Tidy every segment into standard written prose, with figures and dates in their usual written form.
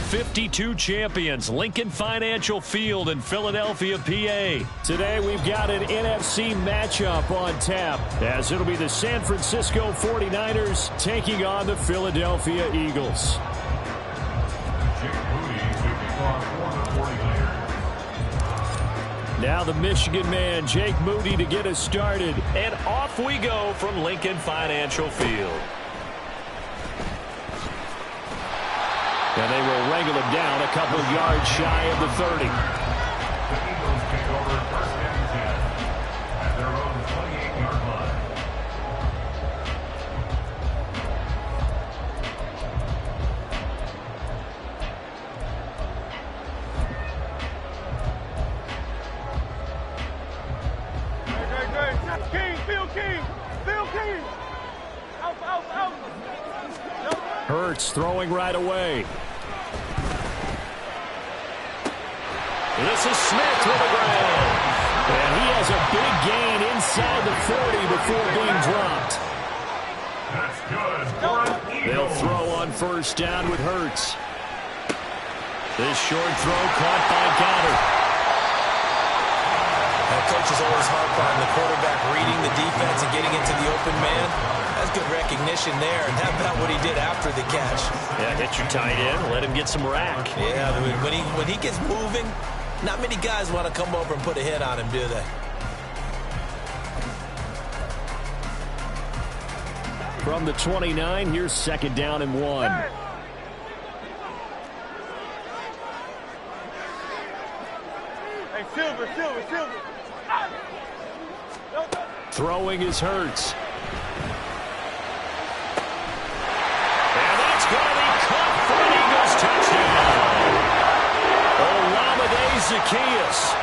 52 champions, Lincoln Financial Field in Philadelphia, PA. Today we've got an NFC matchup on tap, as it'll be the San Francisco 49ers taking on the Philadelphia Eagles. Now the Michigan man, Jake Moody, to get us started. And off we go from Lincoln Financial Field. And they will wrangle him down a couple of yards shy of the 30. The Eagles take over first and 10 at their own 28-yard line. Hurts throwing right away. This is Smith with a grab. And he has a big gain inside the 40 before being dropped. That's good for an Eagle. They'll throw on first down with Hurts. This short throw caught by Goddard. Coach is always harp on the quarterback reading the defense and getting into the open man. That's good recognition there, and how about what he did after the catch? Yeah, hit your tight end, let him get some rack. Yeah, when he gets moving, not many guys want to come over and put a hit on him, do they? From the 29, here's second down and 1. Hey, Silver. Throwing is Hurts. And that's going to be caught for an Eagles touchdown. Olamide Zaccheaus,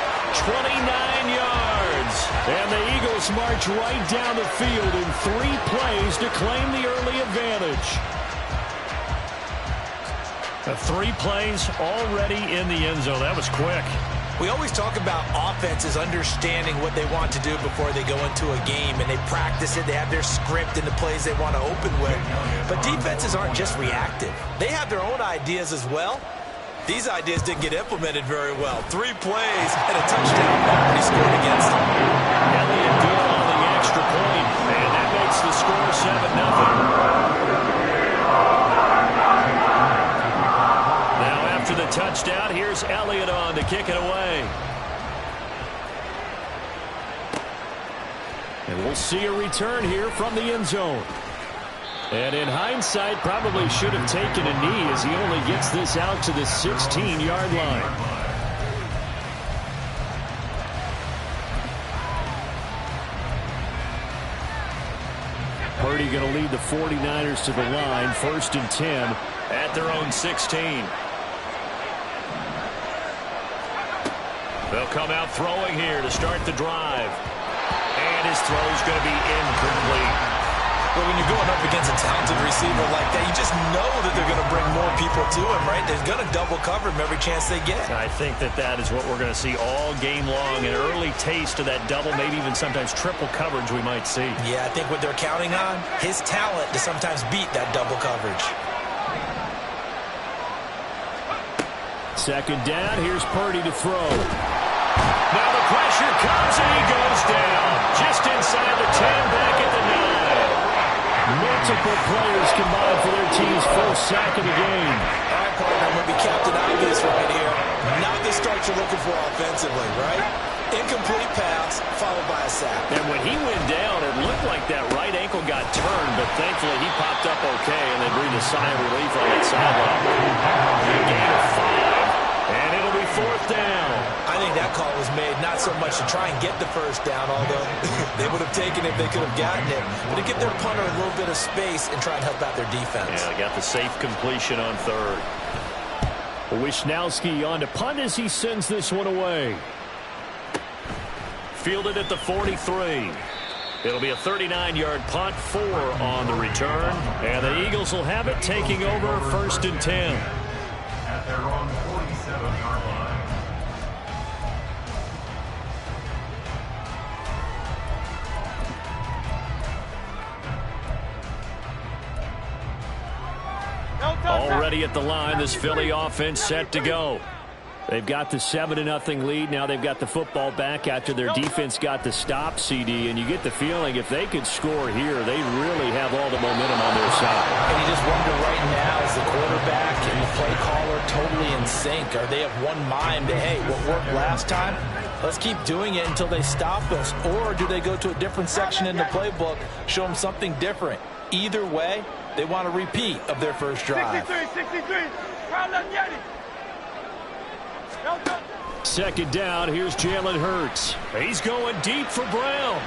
29 yards. And the Eagles march right down the field in 3 plays to claim the early advantage. 3 plays already in the end zone. That was quick. We always talk about offenses understanding what they want to do before they go into a game, and they practice it. They have their script and the plays they want to open with. But defenses aren't just reactive. They have their own ideas as well. These ideas didn't get implemented very well. 3 plays and a touchdown already scored against them. Elliott good on the extra point, and that makes the score 7-0. After the touchdown, here's Elliott on to kick it away. And we'll see a return here from the end zone. And in hindsight, probably should have taken a knee as he only gets this out to the 16-yard line. Purdy going to lead the 49ers to the line, 1st and 10 at their own 16. They'll come out throwing here to start the drive. And his throw's going to be incomplete. Well, when you're going up against a talented receiver like that, you just know that they're going to bring more people to him, right? They're going to double cover him every chance they get. I think that is what we're going to see all game long. An early taste of that double, maybe even sometimes triple coverage we might see. Yeah, I think what they're counting on, his talent to sometimes beat that double coverage. Second down, here's Purdy to throw. Now the pressure comes and he goes down. Just inside the 10, back at the 9. Multiple players combined for their team's first sack of the game. All right, partner, I'm going to be Captain Obvious right here. Not the start you're looking for offensively, right? Incomplete pass, followed by a sack. And when he went down, it looked like that right ankle got turned, but thankfully he popped up okay, and they breathed a sigh of relief on that sideline. Gain of 5, and it'll be 4th down. I think that call was made not so much to try and get the first down, although they would have taken it if they could have gotten it, but to give their punter a little bit of space and try and help out their defense. Yeah, they got the safe completion on 3rd. Wisnowski on to punt as he sends this one away. Fielded at the 43. It'll be a 39-yard punt, 4 on the return, and the Eagles will have it taking over 1st and 10. At their own 47-yard line. Already ready at the line. This Philly offense set to go. They've got the 7-0 lead. Now they've got the football back after their defense got the stop, CD. And you get the feeling if they could score here, they really have all the momentum on their side. And you just wonder right now, is the quarterback and the play caller totally in sync? Are they of one mind that, hey, what worked last time, let's keep doing it until they stop us? Or do they go to a different section in the playbook, show them something different? Either way, they want a repeat of their first drive. 63. Second down, here's Jalen Hurts. He's going deep for Brown.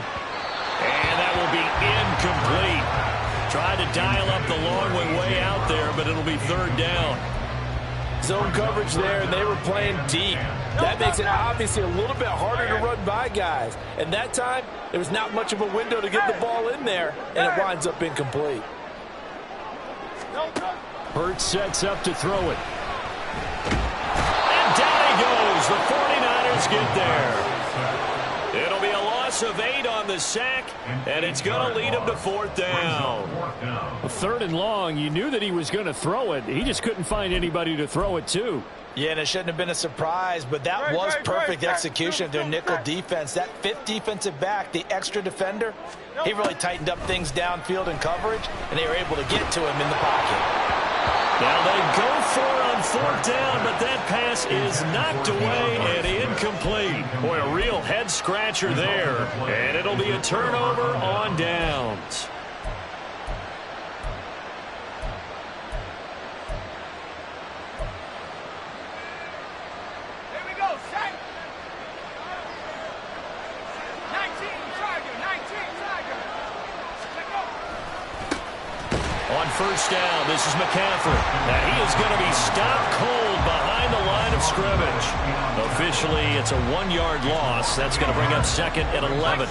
And that will be incomplete. Trying to dial up the long way out there, but it'll be third down. Zone coverage there, and they were playing deep. That makes it obviously a little bit harder to run by guys. And that time, there was not much of a window to get the ball in there, and it winds up incomplete. Hurts sets up to throw it. And down he goes. The 49ers get there. It'll be a loss of 8 on the sack, and it's going to lead him to fourth down. Third and long, you knew that he was going to throw it. He just couldn't find anybody to throw it to. Yeah, and it shouldn't have been a surprise, but that was perfect execution of their nickel defense. That fifth defensive back, the extra defender, he really tightened up things downfield in coverage, and they were able to get to him in the pocket. Now they go for it on fourth down, but that pass is knocked away and incomplete. Boy, a real head-scratcher there, and it'll be a turnover on downs. On first down, this is McCaffrey. Now he is going to be stopped cold behind the line of scrimmage. Officially, it's a 1-yard loss. That's going to bring up second and 11.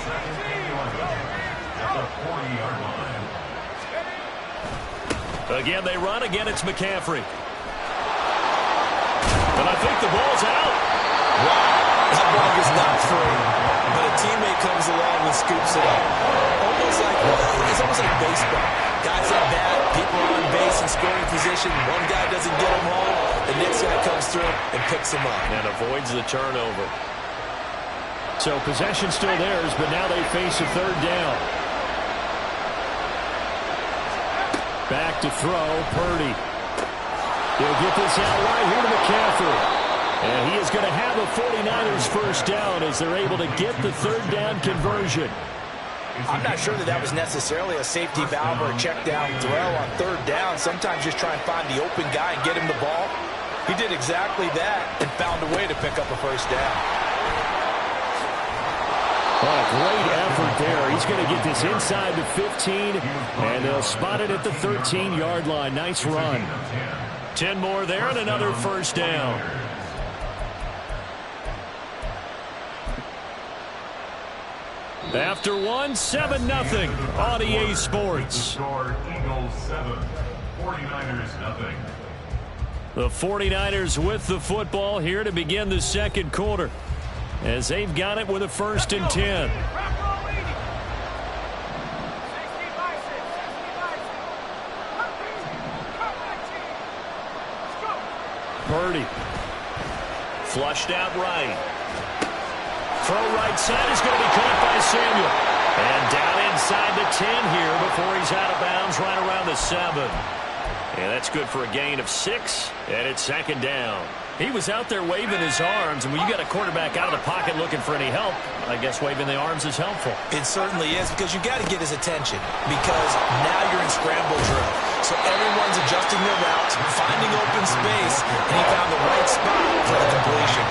Again, they run. Again, it's McCaffrey. And I think the ball's out. Wow, that ball is not free. But a teammate comes along and scoops it up. It's almost like baseball. Guys at bat, people are on base in scoring position. One guy doesn't get him home. The next guy comes through and picks him up. And avoids the turnover. So possession still theirs, but now they face a third down. Back to throw, Purdy. He'll get this out right here to McCaffrey. And he is going to have a 49ers first down as they're able to get the third down conversion. I'm not sure that was necessarily a safety valve or a check down throw on third down. Sometimes just try and find the open guy and get him the ball. He did exactly that and found a way to pick up a first down. What a great effort there. He's going to get this inside the 15, and they'll spot it at the 13-yard line. Nice run. 10 more there and another first down. After 7-0 on EA Sports. Eagles 7, 49ers nothing. The 49ers with the football here to begin the second quarter, as they've got it with a 1st and 10. Purdy. Flushed out right. Throw right side is going to be caught by Samuel. And down inside the 10 here before he's out of bounds right around the 7. And that's good for a gain of 6. And it's second down. He was out there waving his arms, and when you got a quarterback out of the pocket looking for any help, I guess waving the arms is helpful. It certainly is, because you got to get his attention, because now you're in scramble drill. So everyone's adjusting their routes, finding open space, and he found the right spot for the completion.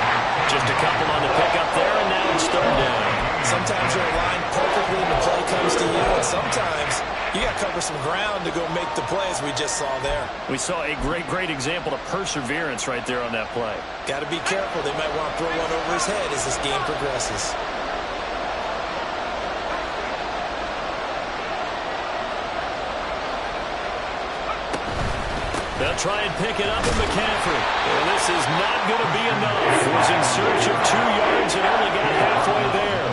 Just a couple on the pickup there, and now it's third down. Sometimes you're aligned perfectly when the play comes to you, and sometimes you got to cover some ground to go make the plays we just saw there. We saw a great example of perseverance right there on that play. Got to be careful. They might want to throw one over his head as this game progresses. They'll try and pick it up with McCaffrey. And this is not going to be enough. He was in search of 2 yards and only got halfway there.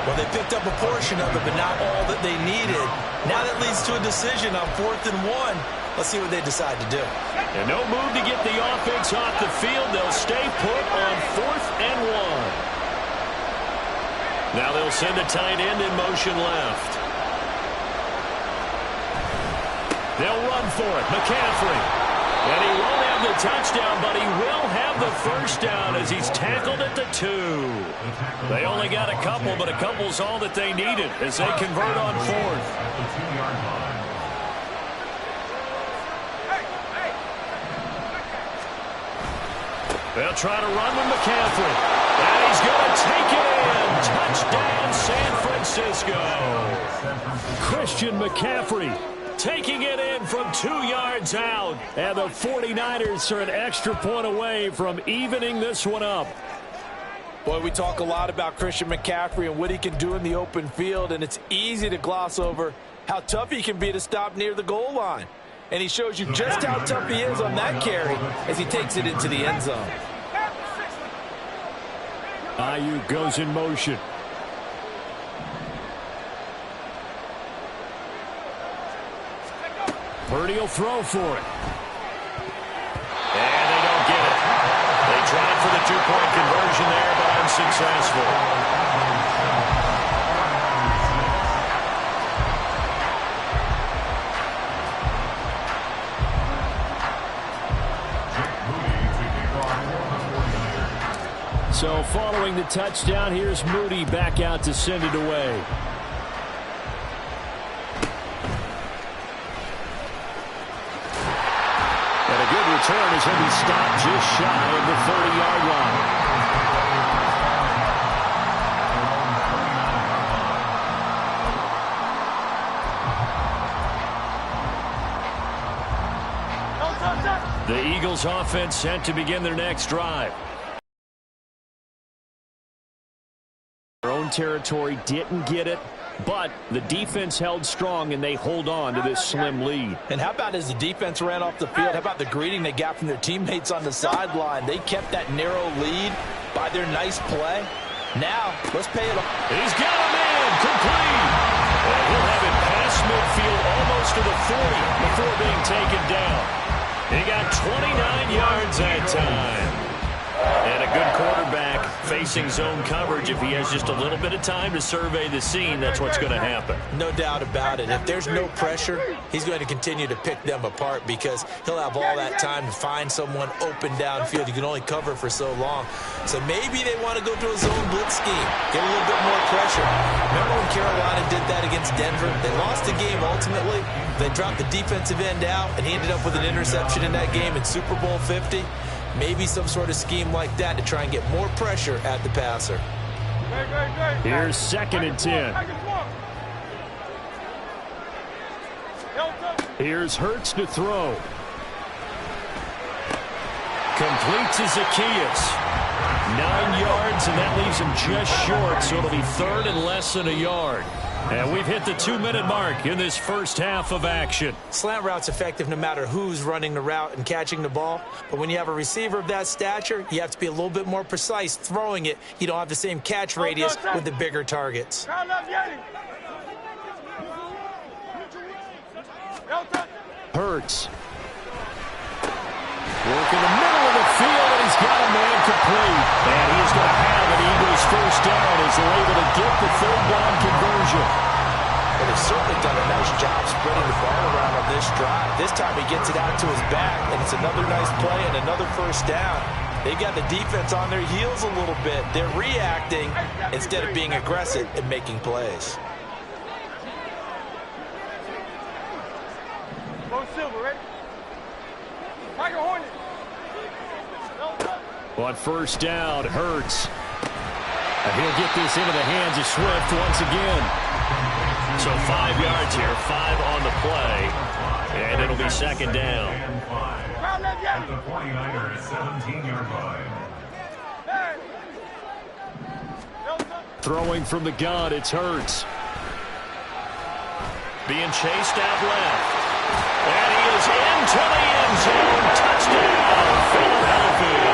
Well, they picked up a portion of it, but not all that they needed. Now that leads to a decision on 4th and 1. Let's see what they decide to do. And no move to get the offense off the field. They'll stay put on 4th and 1. Now they'll send a tight end in motion left. They'll run for it. McCaffrey. And he won't have the touchdown, but he will have the first down as he's tackled at the 2. They only got a couple, but a couple's all that they needed as they convert on 4th. They'll try to run with McCaffrey. And he's going to take it in. Touchdown, San Francisco. Christian McCaffrey taking it in from 2 yards out. And the 49ers are an extra point away from evening this one up. Boy, we talk a lot about Christian McCaffrey and what he can do in the open field, and it's easy to gloss over how tough he can be to stop near the goal line. And he shows you just how tough he is on that carry as he takes it into the end zone. Ayuk goes in motion. Purdy will throw for it. And they don't get it. They tried for the 2-point conversion there, but unsuccessful. So following the touchdown, here's Moody back out to send it away. And a good return as he'll be stopped just shy of the 30-yard line. The Eagles offense set to begin their next drive. Their own territory, didn't get it, but the defense held strong and they hold on to this slim lead. And how about as the defense ran off the field, how about the greeting they got from their teammates on the sideline? They kept that narrow lead by their nice play. Now, let's pay it off. He's got him in, complete. And he'll have it past midfield almost to the 40 before being taken down. He got 29 yards that time. And a good quarterback facing zone coverage. If he has just a little bit of time to survey the scene, that's what's going to happen. No doubt about it. If there's no pressure, he's going to continue to pick them apart because he'll have all that time to find someone open downfield. You can only cover for so long. So maybe they want to go to a zone blitz scheme, get a little bit more pressure. Remember when Carolina did that against Denver? They lost the game ultimately. They dropped the defensive end out, and he ended up with an interception in that game in Super Bowl 50. Maybe some sort of scheme like that to try and get more pressure at the passer. Here's 2nd and 10. Here's Hurts to throw. Complete to Zacchaeus. 9 yards, and that leaves him just short, so it'll be 3rd and less than a yard. And we've hit the 2-minute mark in this first half of action. Slant route's effective no matter who's running the route and catching the ball. But when you have a receiver of that stature, you have to be a little bit more precise throwing it. You don't have the same catch radius with the bigger targets. Hurts. Work in the middle of the field, and he's got a man complete. And he is going to have an Eagles first down as they're able to get the 3rd down conversion. Well, they've certainly done a nice job spreading the ball around on this drive. This time he gets it out to his back, and it's another nice play and another first down. They've got the defense on their heels a little bit. They're reacting instead of being aggressive and making plays. On first down, Hurts. And he'll get this into the hands of Swift once again. So 5 yards here, 5 on the play. And it'll be 2nd down. At the 49ers, 17-yard line. Throwing from the gun, it's Hurts. Being chased out left. And he is into the end zone. Touchdown, Philadelphia.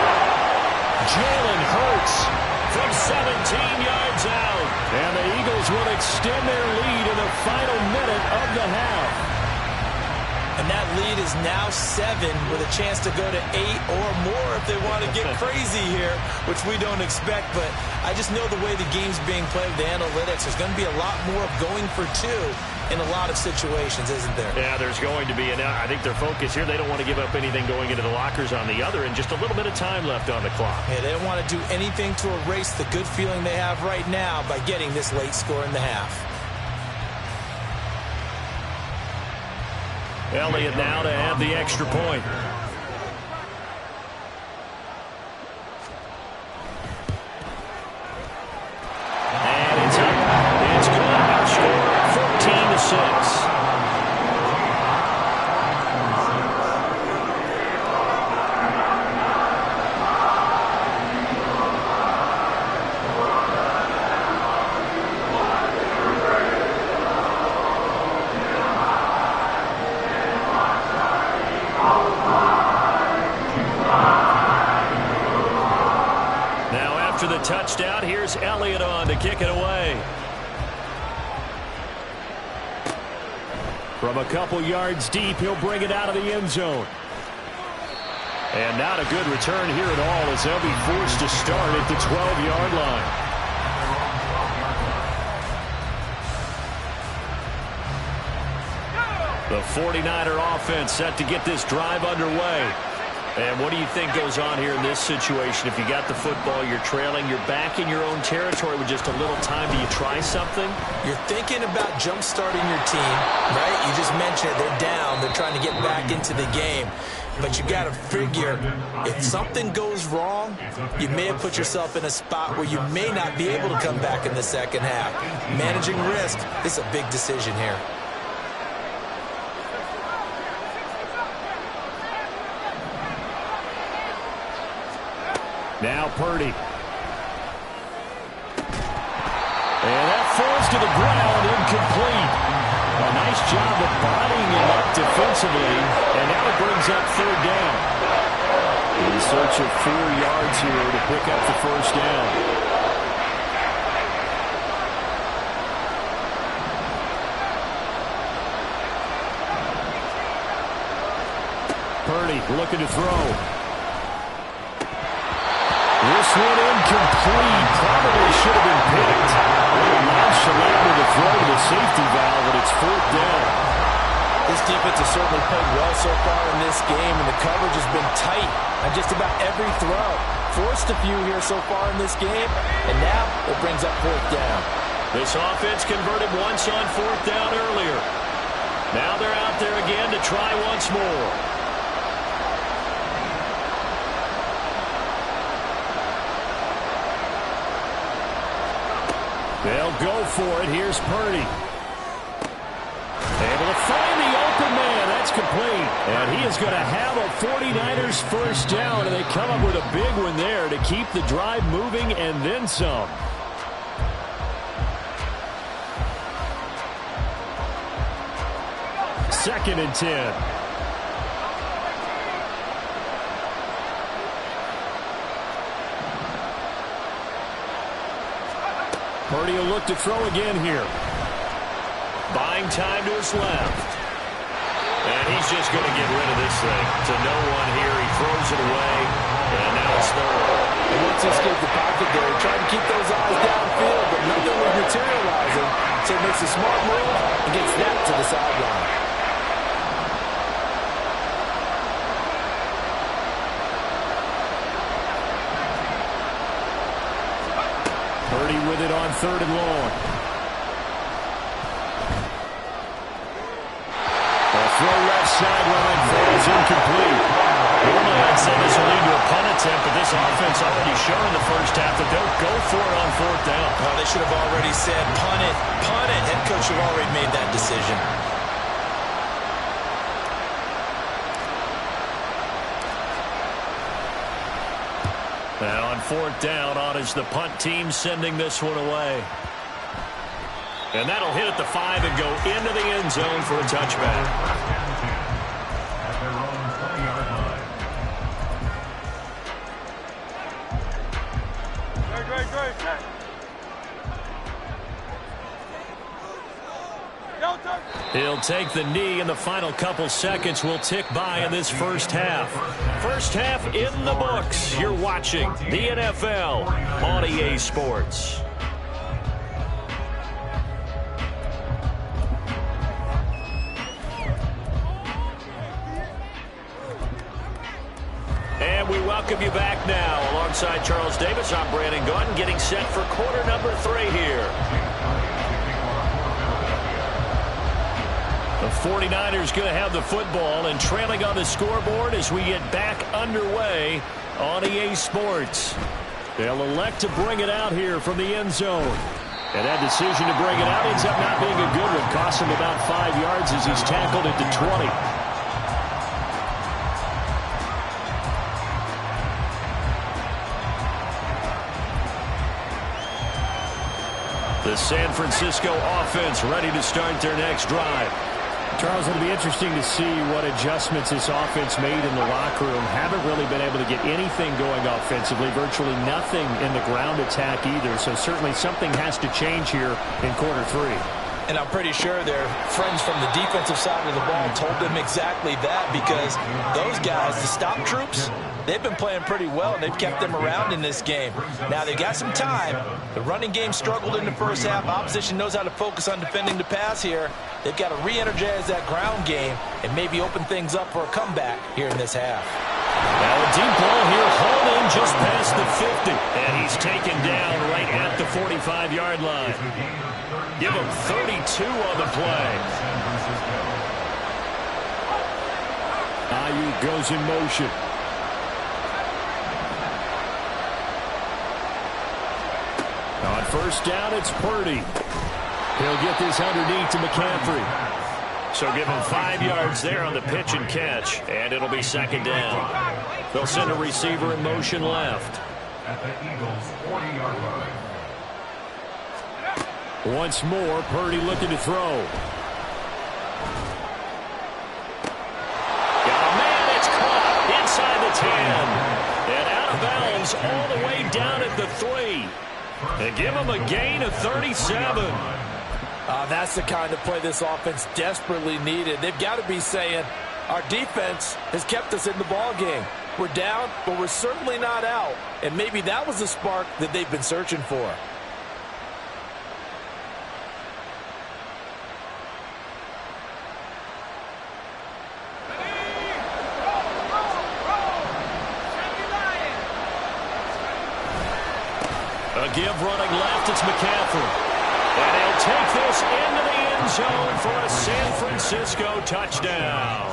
Jalen Hurts from 17 yards out. And the Eagles will extend their lead in the final minute of the half. And that lead is is now 7 with a chance to go to 8 or more if they want to get crazy here, which we don't expect. But I just know the way the game's being played with the analytics, there's going to be a lot more of going for 2 in a lot of situations, isn't there? Yeah, there's going to be. And I think their focus here, they don't want to give up anything going into the lockers on the other, and just a little bit of time left on the clock. Yeah, they don't want to do anything to erase the good feeling they have right now by getting this late score in the half. Elliott now to have the extra point. And it's up. It's good. Our score 14-6. After the touchdown, here's Elliott on to kick it away. From a couple yards deep, he'll bring it out of the end zone. And not a good return here at all, as they'll be forced to start at the 12-yard line. The 49er offense set to get this drive underway. And what do you think goes on here in this situation? If you got the football, you're trailing, you're back in your own territory with just a little time. Do you try something? You're thinking about jump-starting your team, right? You just mentioned it. They're down. They're trying to get back into the game. But you got to figure, if something goes wrong, you may have put yourself in a spot where you may not be able to come back in the second half. Managing risk is a big decision here. Now Purdy. And that falls to the ground, incomplete. A nice job of bodying him up defensively, and now it brings up 3rd down. In search of 4 yards here to pick up the 1st down. Purdy looking to throw. This one incomplete. Probably should have been picked. A little nonchalant with the throw to the safety valve, and it's 4th down. This defense has certainly played well so far in this game, and the coverage has been tight on just about every throw. Forced a few here so far in this game, and now it brings up 4th down. This offense converted once on 4th down earlier. Now they're out there again to try once more. They'll go for it. Here's Purdy. Able to find the open man. That's complete. And he is going to have a 49ers 1st down, and they come up with a big one there to keep the drive moving and then some. Second and 10. Purdy will look to throw again here. Buying time to his left. And he's just going to get rid of this thing. To no one here. He throws it away. And now it's 3rd. And once he escaped the pocket there, he tried to keep those eyes downfield, but nothing was materializing. So he makes a smart move and gets that to the sideline. Purdy with it on 3rd and long. A throw left sideline falls incomplete. Normally I'd say this will lead to a punt attempt, but this offense already shown in the 1st half that they'll go for it on 4th down. Oh, they should have already said punt it, punt it. Head coach should have already made that decision. Now on 4th down, on is the punt team sending this one away. And that'll hit at the 5 and go into the end zone for a touchback. At their own 20-yard line. Great, set. Yo, turn. He'll take the knee, and the final couple seconds will tick by in this first half. First half in the books. You're watching the NFL on EA Sports. And we welcome you back now. Alongside Charles Davis, I'm Brandon Gunn, getting set for quarter number 3 here. The 49ers going to have the football and trailing on the scoreboard as we get back underway on EA Sports. They'll elect to bring it out here from the end zone. And that decision to bring it out ends up not being a good one. Costs him about 5 yards as he's tackled at the 20. The San Francisco offense ready to start their next drive. Charles, it'll be interesting to see what adjustments this offense made in the locker room. Haven't really been able to get anything going offensively, virtually nothing in the ground attack either. So certainly something has to change here in quarter 3. And I'm pretty sure their friends from the defensive side of the ball told them exactly that, because those guys, the stop troops, they've been playing pretty well, and they've kept them around in this game. Now, they've got some time. The running game struggled in the first half. Opposition knows how to focus on defending the pass here. They've got to re-energize that ground game and maybe open things up for a comeback here in this half. Now a deep ball here, hauled in just past the 50. And he's taken down right at the 45-yard line. Give him 32 on the play. Ayuk goes in motion. On first down, it's Purdy. He'll get this underneath to McCaffrey. So give him 5 yards there on the pitch and catch, and it'll be second down. They'll send a receiver in motion left. At the Eagles' 40-yard line. Once more, Purdy looking to throw. Got a man, it's caught inside the 10. And out of bounds all the way down at the 3. And give him a gain of 37. That's the kind of play this offense desperately needed. They've got to be saying, our defense has kept us in the ball game. We're down, but we're certainly not out. And maybe that was the spark that they've been searching for. A give running left, it's McCaffrey. And he'll take this into the end zone for a San Francisco touchdown.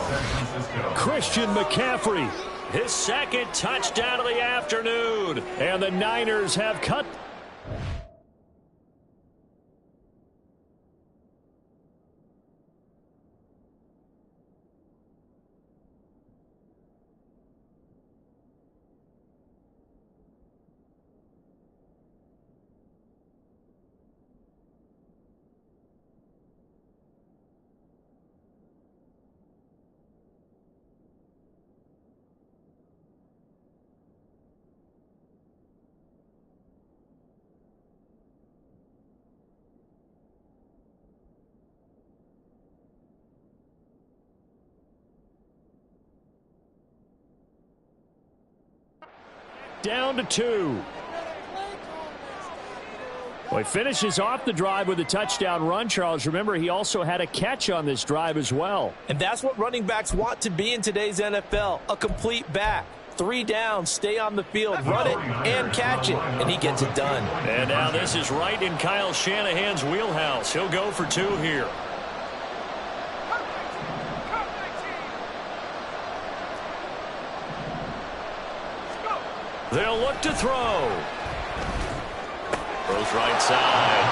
Christian McCaffrey, his second touchdown of the afternoon. And the Niners have cut. Down to 2. Well, he finishes off the drive with a touchdown run, Charles. Remember, he also had a catch on this drive as well. And that's what running backs want to be in today's NFL, a complete back. 3 downs, stay on the field, run it, and catch it, and he gets it done. And now this is right in Kyle Shanahan's wheelhouse. He'll go for 2 here. They'll look to throw. Throws right side.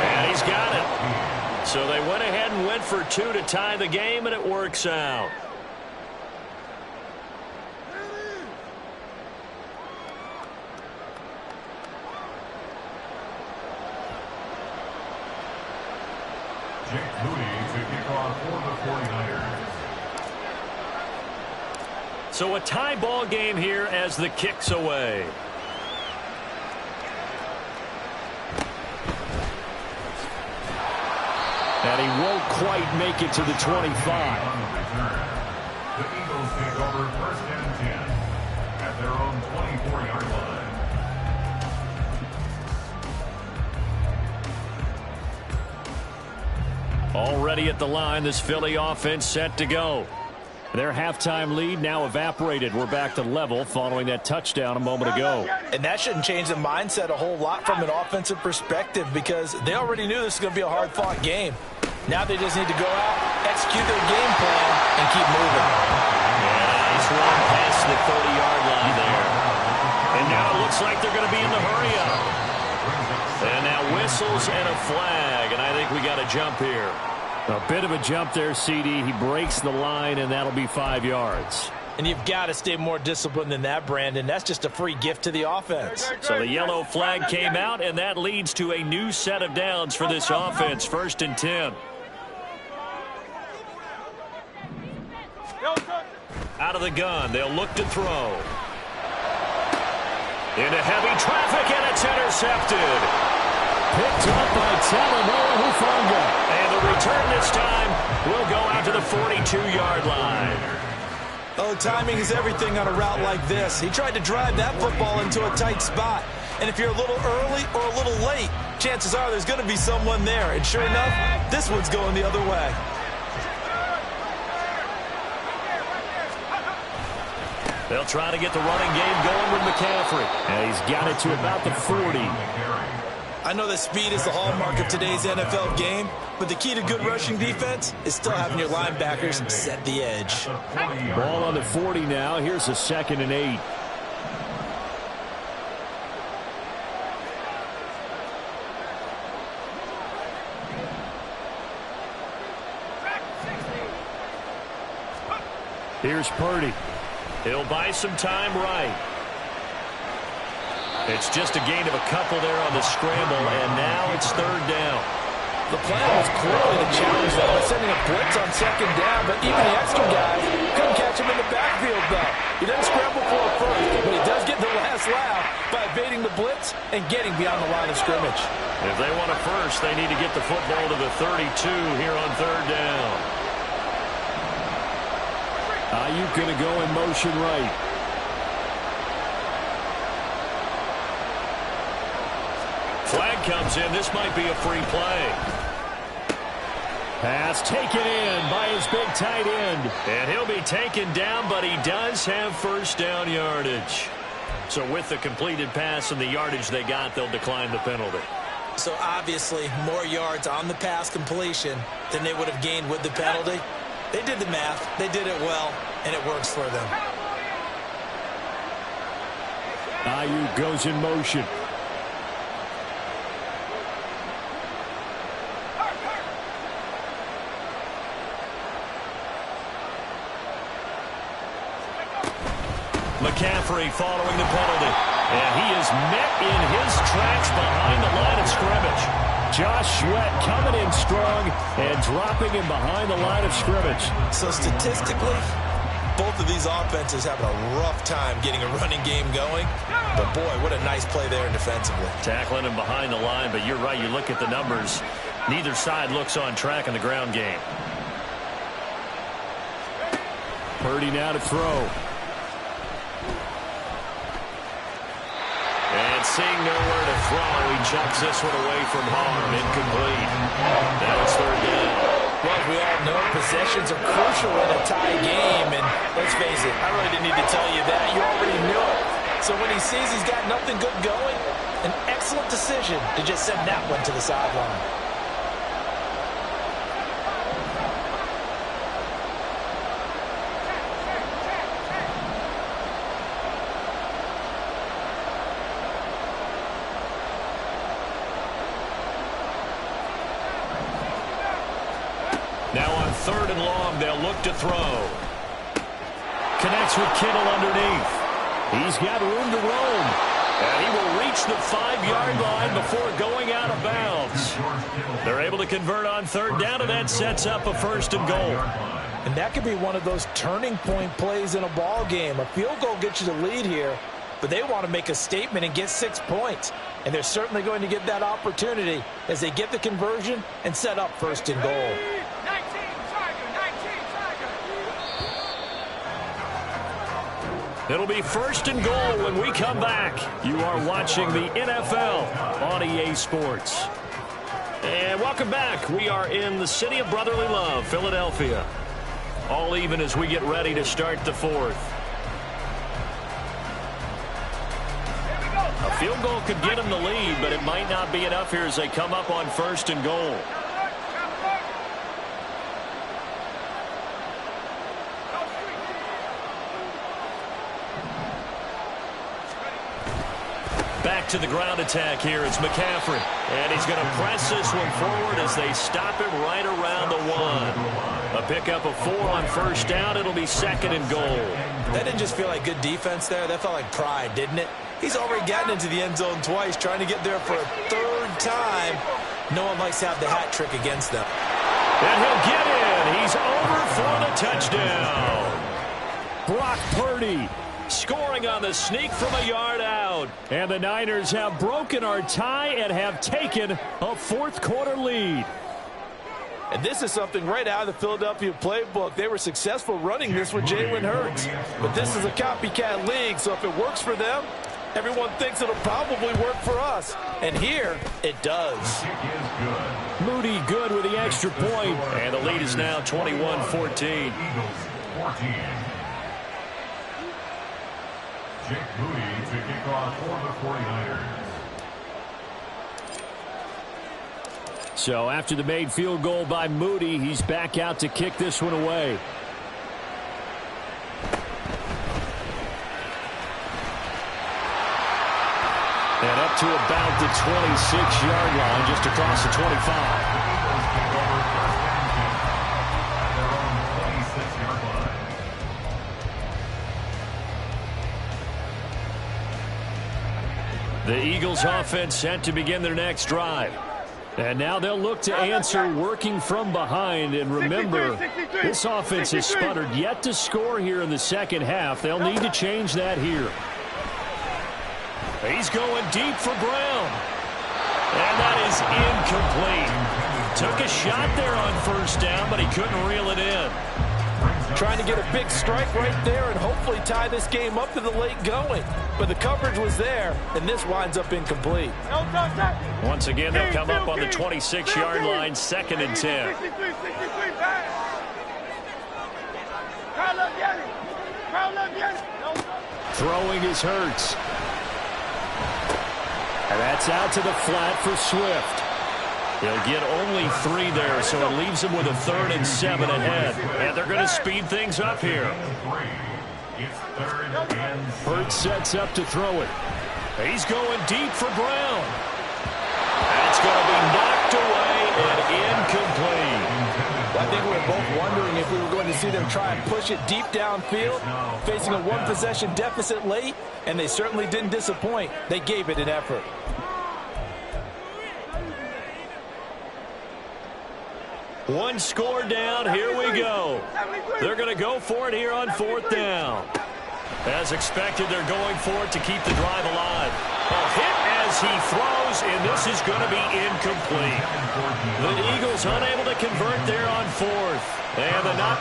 And he's got it. So they went ahead and went for 2 to tie the game, and it works out. Jake Moody to kick off for the 49ers. So a tie ball game here as the kick's away. And he won't quite make it to the 25. The Eagles take over first and 10 at their own 24-yard line. Already at the line, this Philly offense set to go. Their halftime lead now evaporated. We're back to level following that touchdown a moment ago. And that shouldn't change the mindset a whole lot from an offensive perspective because they already knew this was going to be a hard-fought game. Now they just need to go out, execute their game plan, and keep moving. Nice run past the 30-yard line there. And now it looks like they're going to be in the hurry-up. And now whistles and a flag, and I think we got a jump here. A bit of a jump there, CD. He breaks the line, and that'll be 5 yards. And you've got to stay more disciplined than that, Brandon. That's just a free gift to the offense. So the yellow flag came out, and that leads to a new set of downs for this offense. 1st and 10. Out of the gun, they'll look to throw. Into heavy traffic, and it's intercepted. Picked up by Talanoa Hufanga. And the return this time will go out to the 42-yard line. Oh, timing is everything on a route like this. He tried to drive that football into a tight spot. And if you're a little early or a little late, chances are there's going to be someone there. And sure enough, this one's going the other way. They'll try to get the running game going with McCaffrey. And he's got it to about the 40. I know that speed is the hallmark of today's NFL game, but the key to good rushing defense is still having your linebackers set the edge. Ball on the 40 now. Here's a 2nd and 8. Here's Purdy. He'll buy some time right. It's just a gain of a couple there on the scramble, and now it's 3rd down. The plan was clearly to challenge them by sending a blitz on 2nd down, but even the extra guys couldn't catch him in the backfield, though. He doesn't scramble for a first, but he does get the last laugh by evading the blitz and getting beyond the line of scrimmage. If they want a first, they need to get the football to the 32 here on 3rd down. Ayuk going to go in motion right. Flag comes in. This might be a free play. Pass taken in by his big tight end. And he'll be taken down, but he does have 1st down yardage. So with the completed pass and the yardage they got, they'll decline the penalty. So obviously more yards on the pass completion than they would have gained with the penalty. They did the math. They did it well, and it works for them. Ayuk goes in motion. McCaffrey following the penalty. And he is met in his tracks behind the line of scrimmage. Josh Sweat coming in strong and dropping him behind the line of scrimmage. So statistically, both of these offenses having a rough time getting a running game going. But boy, what a nice play there defensively. Tackling him behind the line, but you're right, you look at the numbers. Neither side looks on track in the ground game. Purdy now to throw. And seeing nowhere to throw, he chucks this one away from harm. Incomplete. Now it's 3rd down. Well, we all know possessions are crucial in a tie game. And let's face it, I really didn't need to tell you that. You already knew it. So when he sees he's got nothing good going, an excellent decision to just send that one to the sideline. Now on 3rd and long, they'll look to throw. Connects with Kittle underneath. He's got room to roam. And he will reach the 5-yard line before going out of bounds. They're able to convert on 3rd down, and that sets up a 1st and goal. And that could be one of those turning point plays in a ball game. A field goal gets you the lead here, but they want to make a statement and get 6 points. And they're certainly going to get that opportunity as they get the conversion and set up first and goal. It'll be first and goal when we come back. You are watching the NFL on EA Sports. And welcome back. We are in the city of brotherly love, Philadelphia. All even as we get ready to start the fourth. A field goal could get them the lead, but it might not be enough here as they come up on first and goal. Back to the ground attack here. It's McCaffrey. And he's going to press this one forward as they stop him right around the 1. A pickup of 4 on first down. It'll be second and goal. That didn't just feel like good defense there. That felt like pride, didn't it? He's already gotten into the end zone twice, trying to get there for a 3rd time. No one likes to have the hat trick against them. And he'll get in. He's over for the touchdown. Brock Purdy scoring on the sneak from a yard out. And the Niners have broken our tie and have taken a 4th quarter lead. And this is something right out of the Philadelphia playbook. They were successful running this with Jalen Hurts. But this is a copycat league, so if it works for them, everyone thinks it'll probably work for us. And here, it does. Moody good with the extra point. And the lead is now 21-14. Jake Moody to kick off for the 49ers. So after the made field goal by Moody, he's back out to kick this one away. And up to about the 26-yard line, just across the 25. The Eagles offense set to begin their next drive. And now they'll look to answer working from behind. And remember, this offense has sputtered yet to score here in the second half. They'll need to change that here. He's going deep for Brown. And that is incomplete. Took a shot there on first down, but he couldn't reel it in. Trying to get a big strike right there and hopefully tie this game up to the late going. But the coverage was there, and this winds up incomplete. Once again, they'll come up on the 26-yard line, 2nd and 10. Throwing is Hurts. And that's out to the flat for Swift. They'll get only 3 there, so it leaves them with a 3rd and 7 ahead. And they're going to speed things up here. Hurts sets up to throw it. He's going deep for Brown. That's going to be knocked away and incomplete. I think we were both wondering if we were going to see them try and push it deep downfield, facing a 1-possession deficit late, and they certainly didn't disappoint. They gave it an effort. One score down, here we go. They're going to go for it here on 4th down. As expected, they're going for it to keep the drive alive. A hit as he throws, and this is going to be incomplete. The Eagles unable to convert there on 4th. And the knock.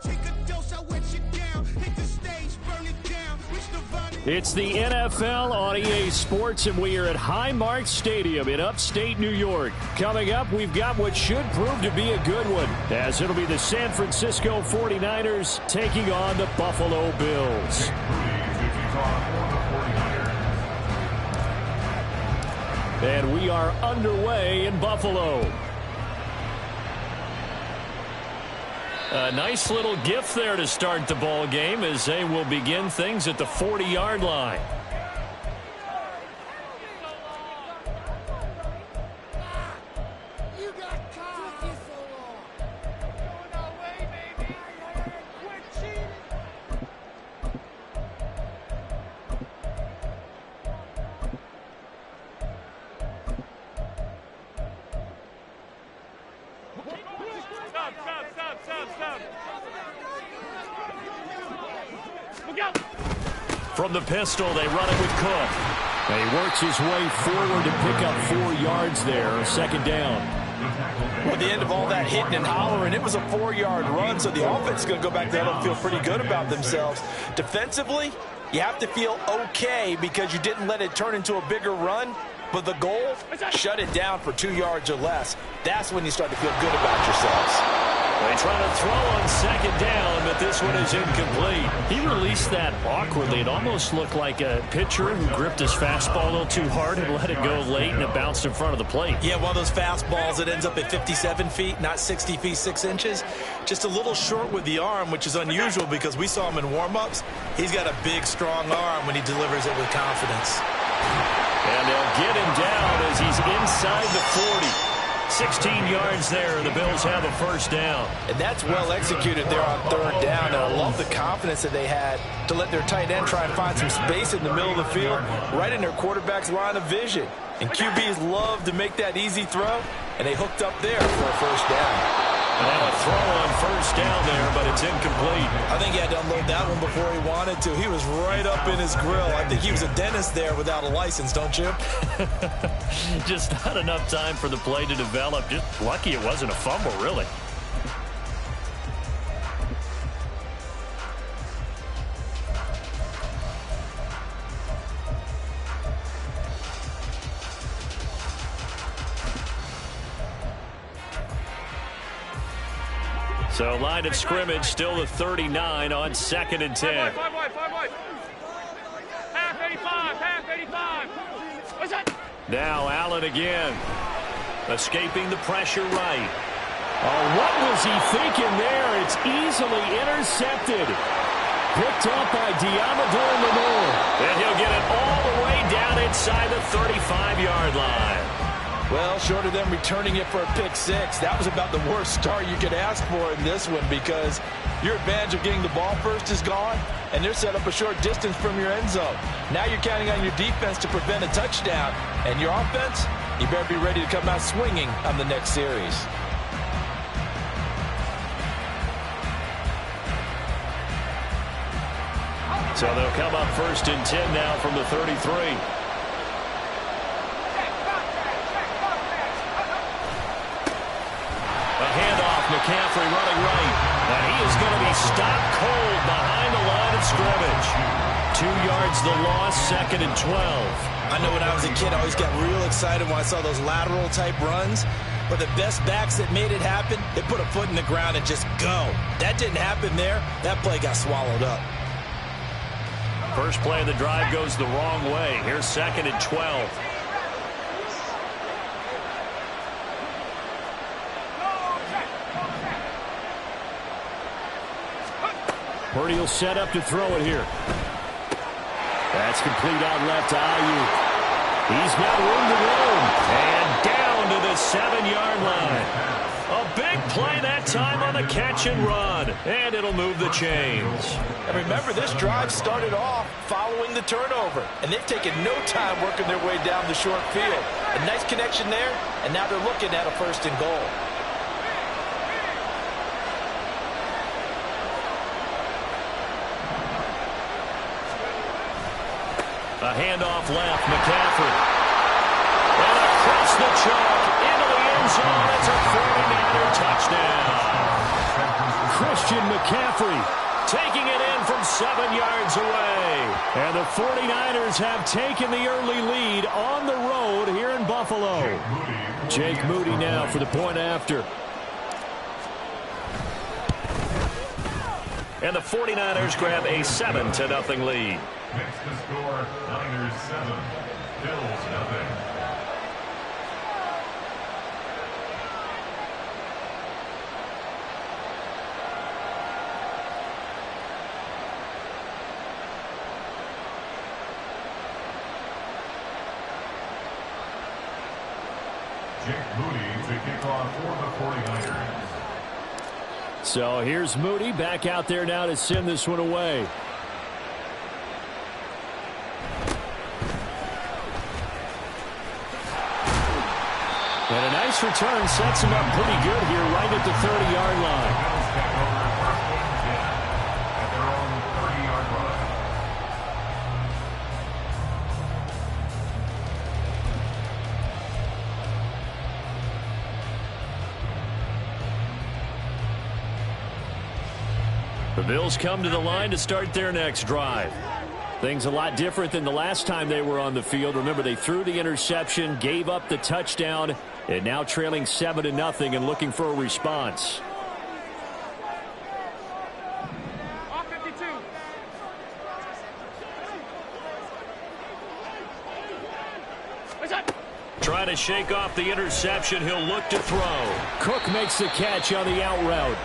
Take a dose, I wet you down. Hit the stage, It's the NFL on EA Sports, and we are at Highmark Stadium in upstate New York. Coming up, we've got what should prove to be a good one, as it'll be the San Francisco 49ers taking on the Buffalo Bills. And we are underway in Buffalo. A nice little gift there to start the ball game as they will begin things at the 40-yard line. From the pistol, they run it with Cook. And he works his way forward to pick up 4 yards there, second down. At the end of all that hitting and hollering, it was a 4-yard run, so the offense is going to go back there and feel pretty good about themselves. Defensively, you have to feel okay because you didn't let it turn into a bigger run. But the goal, shut it down for 2 yards or less. That's when you start to feel good about yourselves. They try to throw on second down, but this one is incomplete. He released that awkwardly. It almost looked like a pitcher who gripped his fastball a little too hard and let it go late, and it bounced in front of the plate. Yeah, one of those fastballs that ends up at 57 feet, not 60 feet 6 inches. Just a little short with the arm, which is unusual because we saw him in warm-ups. He's got a big, strong arm when he delivers it with confidence. And they'll get him down as he's inside the 40. 16 yards there, and the Bills have a first down. And that's well executed there on third down. And I love the confidence that they had to let their tight end try and find some space in the middle of the field, right in their quarterback's line of vision. And QBs love to make that easy throw, and they hooked up there for a first down. And a throw on first down there, but it's incomplete. I think he had to unload that one before he wanted to. He was right up in his grill. I think he was a dentist there without a license, don't you? Just not enough time for the play to develop. Just lucky it wasn't a fumble, really. So line of scrimmage still the 39 on 2nd and 10. Five wide. Half 85. What's that? Now Allen again. Escaping the pressure right. Oh, what was he thinking there? It's easily intercepted. Picked up by Diamador Lenore. And he'll get it all the way down inside the 35-yard line. Well, short of them returning it for a pick six, that was about the worst start you could ask for in this one because your advantage of getting the ball first is gone, and they're set up a short distance from your end zone. Now you're counting on your defense to prevent a touchdown, and your offense, you better be ready to come out swinging on the next series. So they'll come up 1st and 10 now from the 33. McCaffrey running right, and he is going to be stopped cold behind the line of scrimmage. 2 yards the loss, 2nd and 12. I know when I was a kid, I always got real excited when I saw those lateral-type runs. But the best backs that made it happen, they put a foot in the ground and just go. That didn't happen there. That play got swallowed up. First play of the drive goes the wrong way. Here's 2nd and 12. Purdy will set up to throw it here. That's complete out left to Ayuk. He's got room to roam. And down to the 7-yard line. A big play that time on the catch and run. And it'll move the chains. And remember, this drive started off following the turnover. And they've taken no time working their way down the short field. A nice connection there, and now they're looking at a 1st and goal. A handoff left, McCaffrey. And across the chalk, into the end zone. It's a 49er touchdown. Christian McCaffrey taking it in from 7 yards away. And the 49ers have taken the early lead on the road here in Buffalo. Jake Moody now for the point after. And the 49ers grab a 7-0 lead. Next to score, Niners 7, Bills 0. Jake Moody to kick off for the 49ers. So here's Moody back out there now to send this one away. And a nice return sets him up pretty good here right at the 30-yard line. At their own 30-yard line. The Bills come to the line to start their next drive. Things a lot different than the last time they were on the field. Remember, they threw the interception, gave up the touchdown, and now trailing 7-0 and looking for a response. Off 52. What's up? Trying to shake off the interception. He'll look to throw. Cook makes the catch on the out route.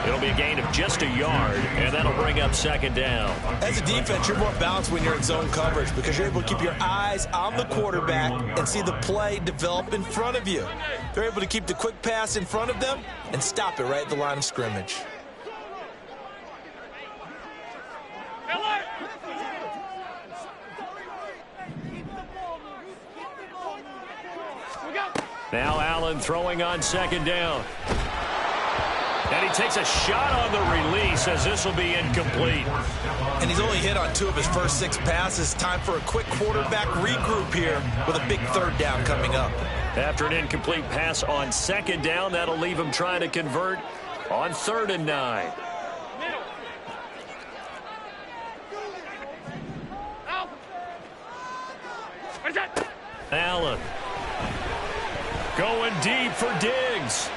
It'll be a gain of just a yard, and that'll bring up second down. As a defense, you're more balanced when you're in zone coverage because you're able to keep your eyes on the quarterback and see the play develop in front of you. They're able to keep the quick pass in front of them and stop it right at the line of scrimmage. Now Allen throwing on second down. And he takes a shot on the release as this will be incomplete. And he's only hit on 2 of his first 6 passes. Time for a quick quarterback regroup here with a big third down coming up. After an incomplete pass on second down, that'll leave him trying to convert on 3rd and 9. Allen going deep for Diggs.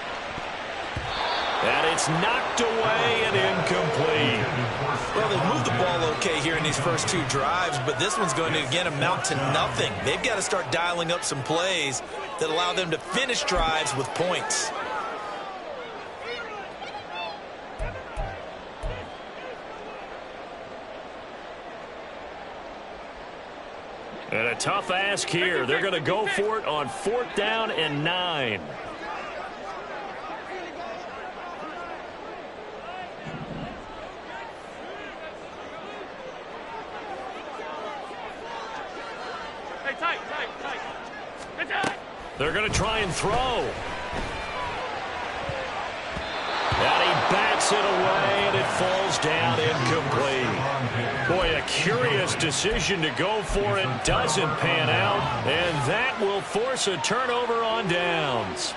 And it's knocked away and incomplete. Well, they've moved the ball okay here in these first 2 drives, but this one's going to, again, amount to nothing. They've got to start dialing up some plays that allow them to finish drives with points. And a tough ask here. They're going to go for it on 4th down and 9. They're going to try and throw. And he backs it away, and it falls down incomplete. Boy, a curious decision to go for it. Doesn't pan out, and that will force a turnover on downs.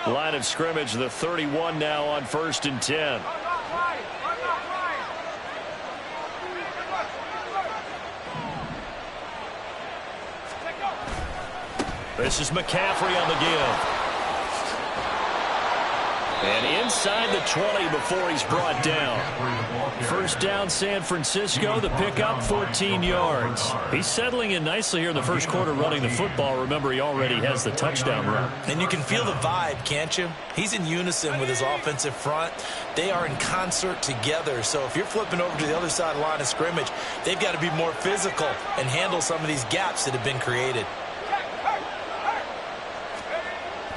Line of scrimmage, the 31 now on 1st and 10. This is McCaffrey on the give. And inside the 20 before he's brought down. 1st down, San Francisco. The pickup, 14 yards. He's settling in nicely here in the first quarter running the football. Remember, he already has the touchdown run. And you can feel the vibe, can't you? He's in unison with his offensive front. They are in concert together. So if you're flipping over to the other side of the line of scrimmage, they've got to be more physical and handle some of these gaps that have been created.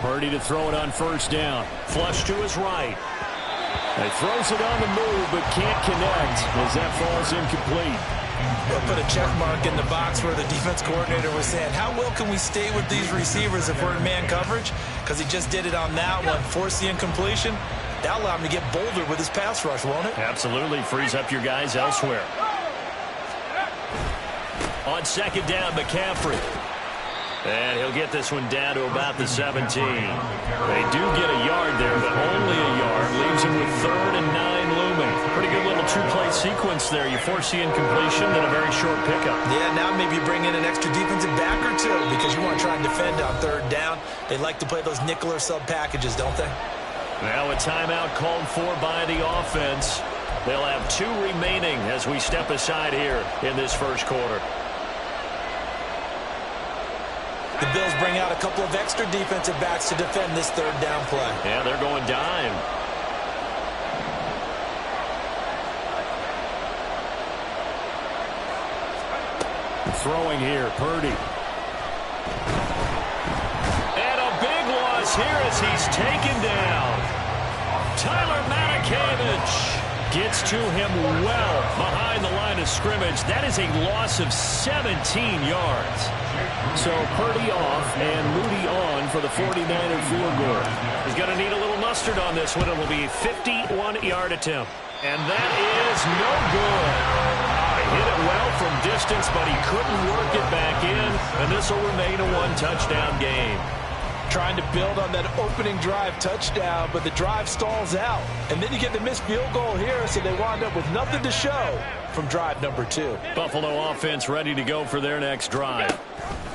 Purdy to throw it on 1st down. Flush to his right. He throws it on the move, but can't connect as that falls incomplete. They'll put a check mark in the box where the defense coordinator was saying, how well can we stay with these receivers if we're in man coverage? Because he just did it on that one, forced the incompletion. That'll allow him to get bolder with his pass rush, won't it? Absolutely. Frees up your guys elsewhere. On second down, McCaffrey. And he'll get this one down to about the 17. They do get a yard there, but only a yard. Leaves him with 3rd and 9 looming. Pretty good little two-play sequence there. You force the incompletion, then a very short pickup. Yeah, now maybe you bring in an extra defensive back or two because you want to try and defend on 3rd down. They like to play those nickel or sub packages, don't they? Now a timeout called for by the offense. They'll have 2 remaining as we step aside here in this first quarter. The Bills bring out a couple of extra defensive backs to defend this 3rd down play. Yeah, they're going dime. Throwing here, Purdy. And a big loss here as he's taken down. Tyler Matakevich gets to him well behind the line of scrimmage. That is a loss of 17 yards. So Purdy off and Moody on for the 49er field goal. He's going to need a little mustard on this one. It will be a 51-yard attempt. And that is no good. He hit it well from distance, but he couldn't work it back in. And this will remain a 1-touchdown game. Trying to build on that opening drive touchdown, but the drive stalls out. And then you get the missed field goal here, so they wind up with nothing to show from drive number 2. Buffalo offense ready to go for their next drive.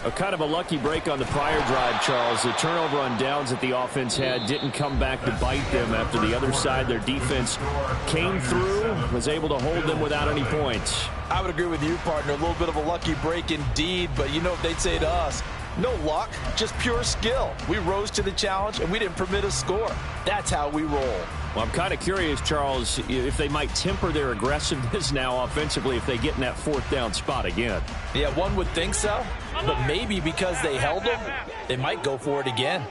A kind of a lucky break on the prior drive, Charles. The turnover on downs that the offense had didn't come back to bite them after the other side. Their defense came through, was able to hold them without any points. I would agree with you, partner. A little bit of a lucky break indeed, but you know what they'd say to us? No luck, just pure skill. We rose to the challenge, and we didn't permit a score. That's how we roll. Well, I'm kind of curious, Charles, if they might temper their aggressiveness now offensively if they get in that 4th down spot again. Yeah, one would think so, but maybe because they held them, they might go for it again.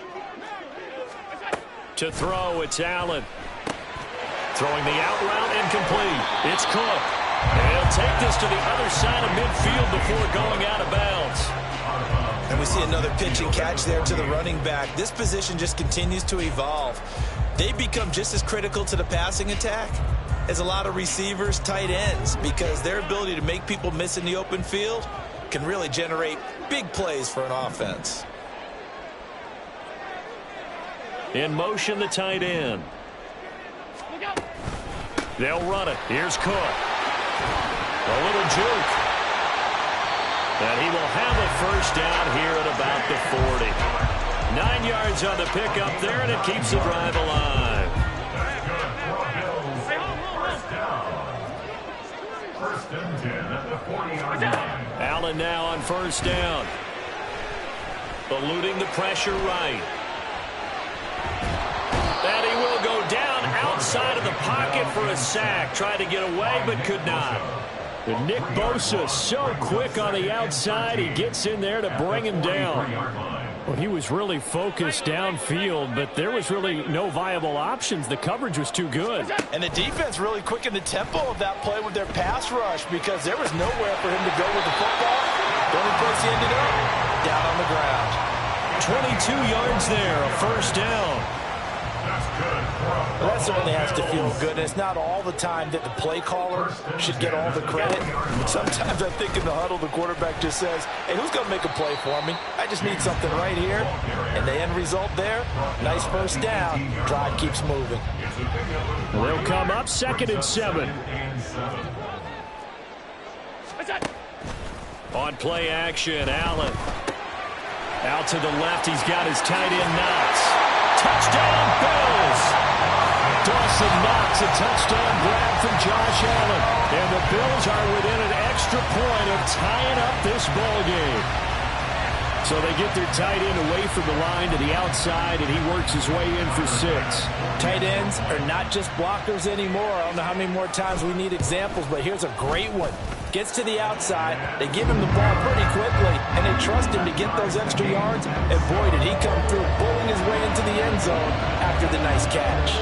To throw, it's Allen. Throwing the out route incomplete. It's Cook. And he'll take this to the other side of midfield before going out of bounds. And we see another pitch and catch there to the running back. This position just continues to evolve. They become just as critical to the passing attack as a lot of receivers, tight ends, because their ability to make people miss in the open field can really generate big plays for an offense. In motion, the tight end. They'll run it. Here's Cook. A little juke. And he will have a first down here at about the 40. 9 yards on the pickup there, and it keeps the drive alive. First and 10 at the 40-yard line. Allen now on first down. Eluding the pressure right. And he will go down outside of the pocket for a sack. Tried to get away, but could not. And Nick Bosa so quick on the outside. He gets in there to bring him down. Well, he was really focused downfield, but there was really no viable options. The coverage was too good. And the defense really quickened the tempo of that play with their pass rush because there was nowhere for him to go with the football. The only place he ended up, down on the ground. 22 yards there, a first down. Well, that certainly has to feel good. And it's not all the time that the play caller should get all the credit. Sometimes I think in the huddle, the quarterback just says, hey, who's going to make a play for me? I just need something right here. And the end result there, nice first down. Drive keeps moving. They'll come up 2nd and 7. On play action, Allen. Out to the left, he's got his tight end Knox. Touchdown, Bills! Dawson Knox, a touchdown grab from Josh Allen. And the Bills are within an extra point of tying up this ball game. So they get their tight end away from the line to the outside, and he works his way in for 6. Tight ends are not just blockers anymore. I don't know how many more times we need examples, but here's a great one. Gets to the outside, they give him the ball pretty quickly, and they trust him to get those extra yards, and boy, did he come through, bowling his way into the end zone after the nice catch.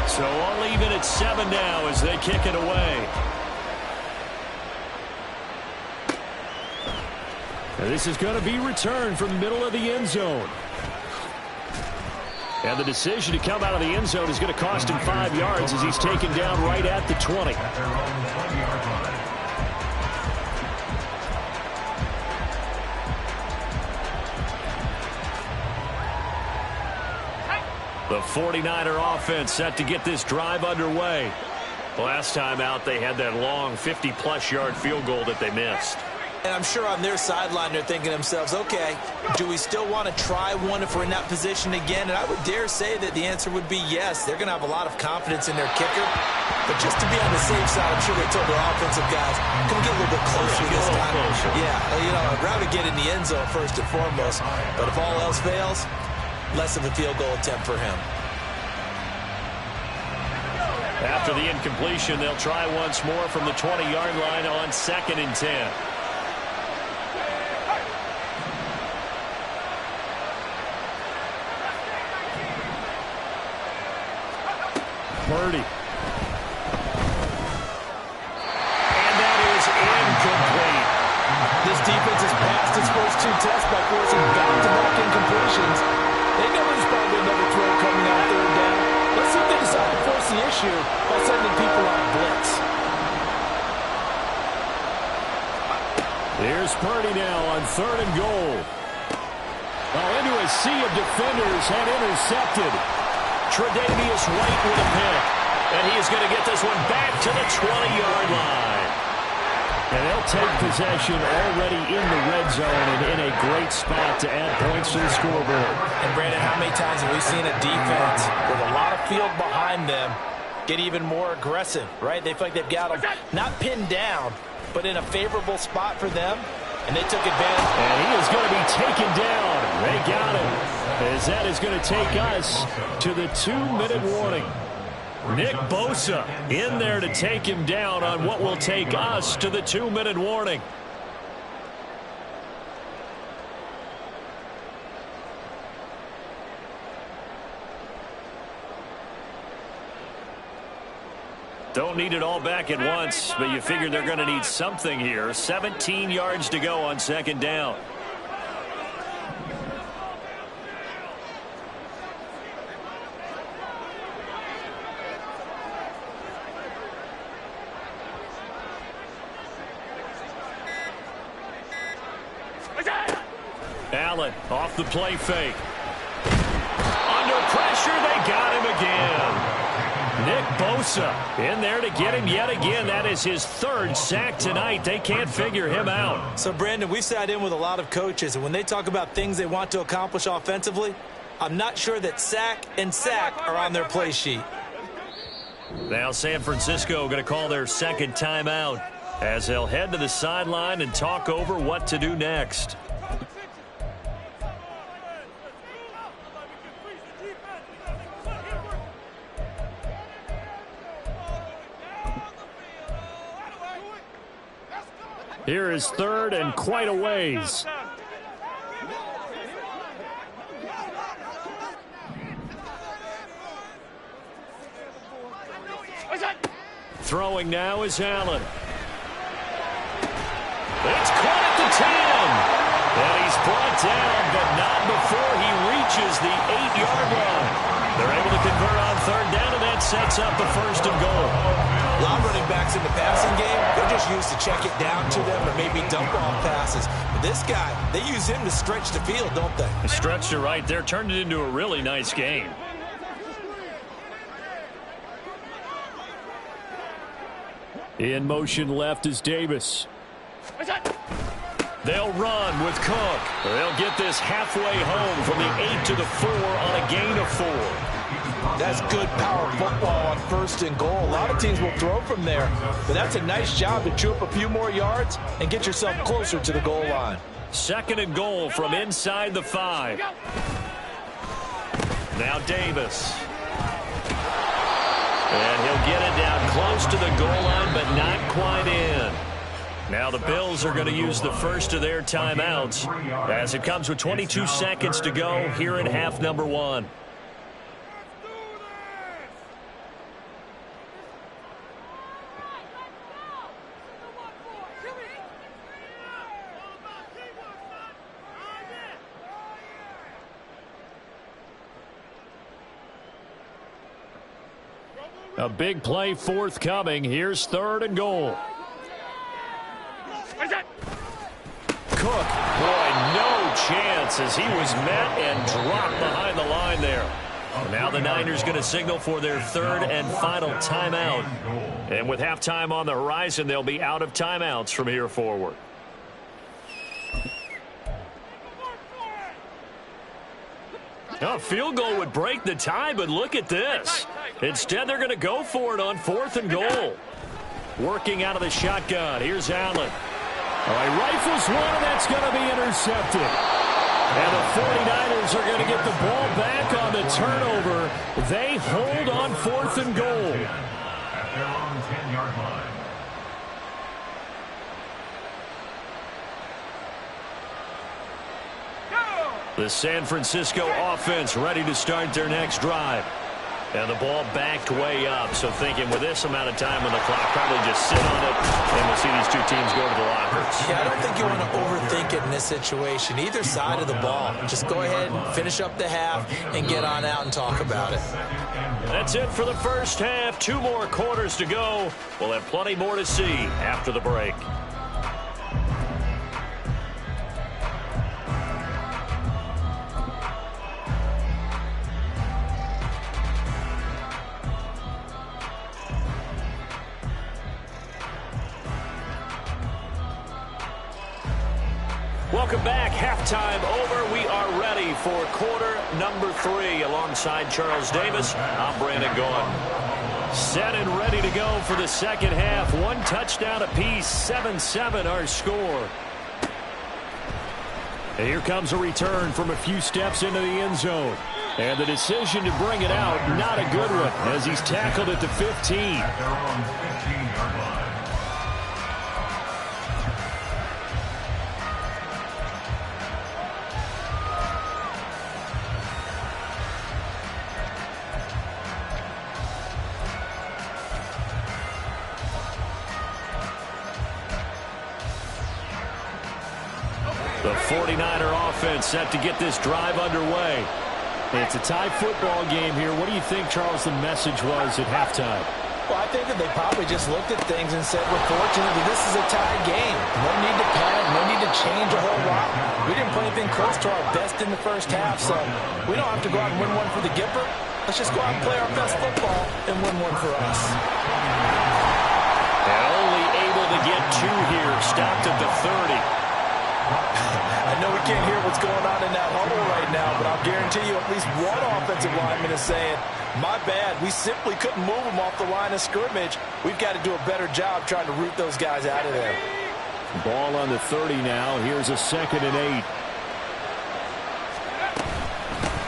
So all even at 7 7 now as they kick it away. Now this is going to be returned from the middle of the end zone. And the decision to come out of the end zone is going to cost him 5 yards as he's taken down right at the 20. At their own 20-yard line. The 49er offense set to get this drive underway. Last time out, they had that long 50-plus yard field goal that they missed. And I'm sure on their sideline they're thinking to themselves, okay, do we still want to try one if we're in that position again? And I would dare say that the answer would be yes. They're going to have a lot of confidence in their kicker. But just to be on the safe side, I'm sure they told their offensive guys, can we get a little bit closer this time? Yeah, you know, I'd rather get in the end zone first and foremost. But if all else fails, less of a field goal attempt for him. After the incompletion, they'll try once more from the 20-yard line on 2nd and 10. Purdy. And that is incomplete. This defense has passed its first 2 tests by forcing back-to-back incompletions. They know there's probably another throw coming on 3rd down. Let's see if they decide to force the issue by sending people on blitz. Here's Purdy now on 3rd and goal. Well, into a sea of defenders and intercepted. Tre'Davious White with a pick. And he is going to get this one back to the 20-yard line. And they'll take possession already in the red zone and in a great spot to add points to the scoreboard. And Brandon, how many times have we seen a defense with a lot of field behind them get even more aggressive, right? They feel like they've got them not pinned down, but in a favorable spot for them, and they took advantage. And he is going to be taken down. They got him. As that is going to take us to the 2-minute warning. Nick Bosa in there to take him down on what will take us to the 2-minute warning. Don't need it all back at once, but you figure they're going to need something here. 17 yards to go on 2nd down. Allen off the play fake. Under pressure, they got him again. Nick Bosa in there to get him yet again. That is his 3rd sack tonight. They can't figure him out. So, Brandon, we've sat in with a lot of coaches, and when they talk about things they want to accomplish offensively, I'm not sure that sack and sack are on their play sheet. Now San Francisco going to call their 2nd timeout as they'll head to the sideline and talk over what to do next. Here is 3rd and quite a ways. Throwing now is Allen. It's caught at the 10. And he's brought down, but not before he reaches the 8-yard line. They're able to convert on 3rd down, and that sets up the 1st and goal. A lot of running backs in the passing game, they're just used to check it down to them or maybe dump off passes. But this guy, they use him to stretch the field, don't they? Stretched it right there, turned it into a really nice game. In motion left is Davis. They'll run with Cook. They'll get this halfway home from the 8 to the 4 on a gain of 4. That's good power football on 1st and goal. A lot of teams will throw from there, but that's a nice job to chew up a few more yards and get yourself closer to the goal line. 2nd and goal from inside the 5. Now Davis. And he'll get it down close to the goal line, but not quite in. Now the Bills are going to use the first of their timeouts as it comes with 22 seconds to go here in half number 1. A big play forthcoming. Here's 3rd and goal. Cook, boy, no chance as he was met and dropped behind the line there. Now the Niners going to signal for their 3rd and final timeout. And with halftime on the horizon, they'll be out of timeouts from here forward. A field goal would break the tie, but look at this. Instead, they're going to go for it on 4th and goal. Working out of the shotgun. Here's Allen. All right, rifles one, and that's going to be intercepted. And the 49ers are going to get the ball back on the turnover. They hold on 4th and goal. At their own 10-yard line. The San Francisco offense ready to start their next drive. And the ball backed way up. So thinking with this amount of time on the clock, probably just sit on it, and we'll see these two teams go to the lockers. Yeah, I don't think you want to overthink it in this situation. Either side of the ball. Just go ahead and finish up the half and get on out and talk about it. That's it for the first half. 2 more quarters to go. We'll have plenty more to see after the break. Welcome back. Halftime over. We are ready for quarter number 3. Alongside Charles Davis, I'm Brandon Gaughan. Set and ready to go for the second half. 1 touchdown apiece. 7-7 our score. And here comes a return from a few steps into the end zone. And the decision to bring it out, not a good one, as he's tackled at the 15. At their own 15-yard line. The 49er offense set to get this drive underway. It's a tie football game here. What do you think, Charles, the message was at halftime? Well, I think that they probably just looked at things and said, we're fortunate that this is a tie game. No need to panic, no need to change a whole lot. We didn't play anything close to our best in the first half, so we don't have to go out and win one for the Gipper. Let's just go out and play our best football and win one for us. And only able to get 2 here. Stopped at the 30. I know we can't hear what's going on in that huddle right now, but I'll guarantee you at least one offensive lineman is saying, my bad, we simply couldn't move them off the line of scrimmage. We've got to do a better job trying to root those guys out of there. Ball on the 30 now. Here's a 2nd and 8.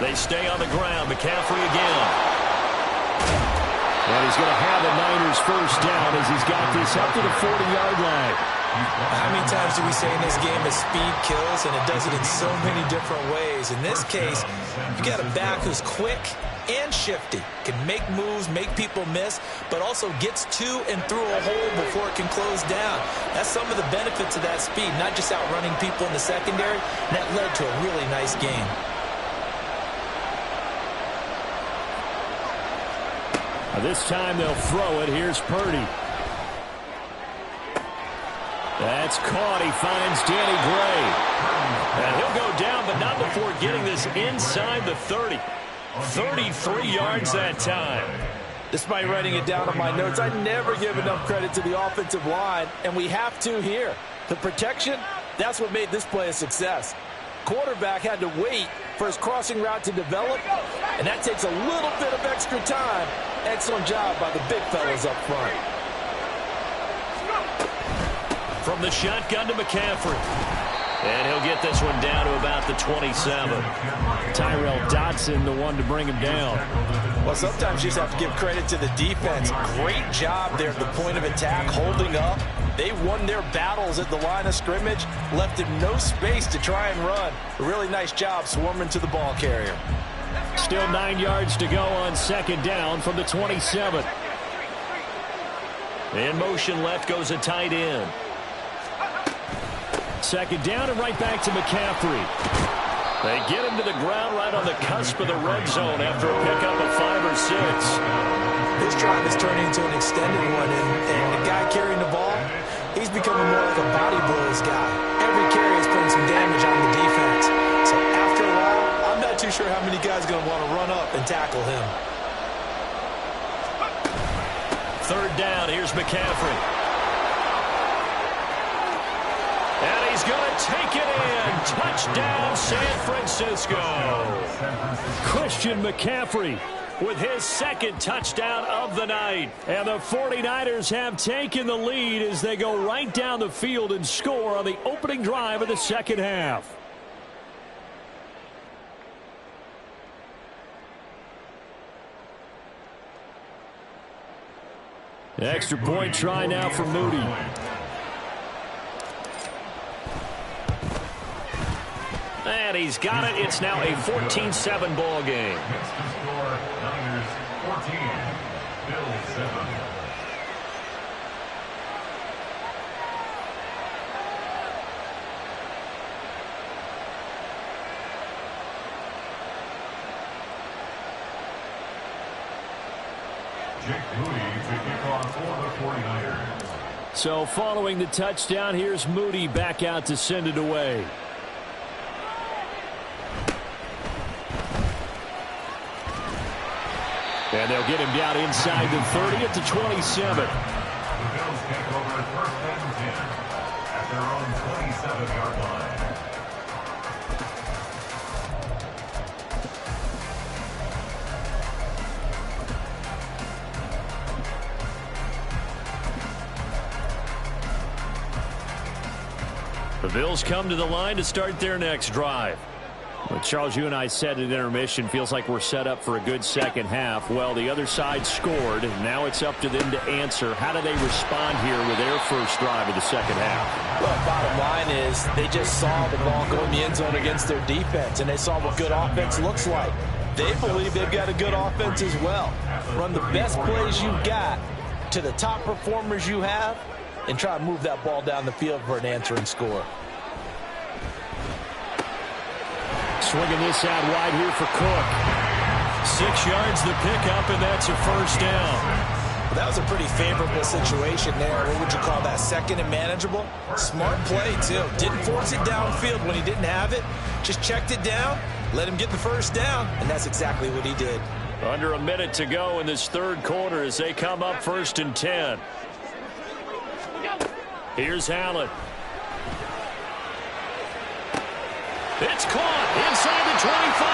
They stay on the ground. McCaffrey again. And he's going to have the Niners first down as he's got this up to the 40-yard line. How many times do we say in this game that speed kills, and it does it in so many different ways? In this case, you got a back who's quick and shifty, can make moves, make people miss, but also gets to and through a hole before it can close down. That's some of the benefits of that speed, not just outrunning people in the secondary. And that led to a really nice game. This time they'll throw it. Here's Purdy. That's caught. He finds Danny Gray. And he'll go down, but not before getting this inside the 30. 33 yards that time. Despite writing it down on my notes, I never give enough credit to the offensive line, and we have to here. The protection, that's what made this play a success. Quarterback had to wait for his crossing route to develop, and that takes a little bit of extra time. Excellent job by the big fellas up front. From the shotgun to McCaffrey. And he'll get this one down to about the 27. Tyrell Dodson, the one to bring him down. Well, sometimes you just have to give credit to the defense. Great job there at the point of attack, holding up. They won their battles at the line of scrimmage, left him no space to try and run. A really nice job swarming to the ball carrier. Still 9 yards to go on 2nd down from the 27. In motion left goes a tight end. 2nd down and right back to McCaffrey. They get him to the ground right on the cusp of the red zone after a pickup of 5 or 6. This drive is turning into an extended one, and the guy carrying the ball, he's becoming more like a body blows guy. Every carry is putting some damage on the defense. So after a while, I'm not too sure how many guys are going to want to run up and tackle him. Third down, here's McCaffrey. And he's going to take it in. Touchdown, San Francisco. Christian McCaffrey with his second touchdown of the night. And the 49ers have taken the lead as they go right down the field and score on the opening drive of the second half. Extra point try now for Moody. And he's got it. It's now a 14-7 ball game. Next to score, Niners 14, Bills 7. Jake Moody to kick off for the 49ers. So following the touchdown, here's Moody back out to send it away. And they'll get him down inside the 30 at the 27. The Bills take over first and 10 at their own 27-yard line. The Bills come to the line to start their next drive. Well, Charles, you and I said at intermission, feels like we're set up for a good second half. Well, the other side scored, and now it's up to them to answer. How do they respond here with their first drive of the second half? Well, bottom line is they just saw the ball go in the end zone against their defense, and they saw what good offense looks like. They believe they've got a good offense as well. Run the best plays you've got to the top performers you have, and try to move that ball down the field for an answering score. Swinging this out wide here for Cook. 6 yards the pickup, and that's a first down. Well, that was a pretty favorable situation there. What would you call that? Second and manageable? Smart play, too. Didn't force it downfield when he didn't have it. Just checked it down, let him get the first down, and that's exactly what he did. Under a minute to go in this third quarter as they come up first and 10. Here's Allen. It's caught inside the 25.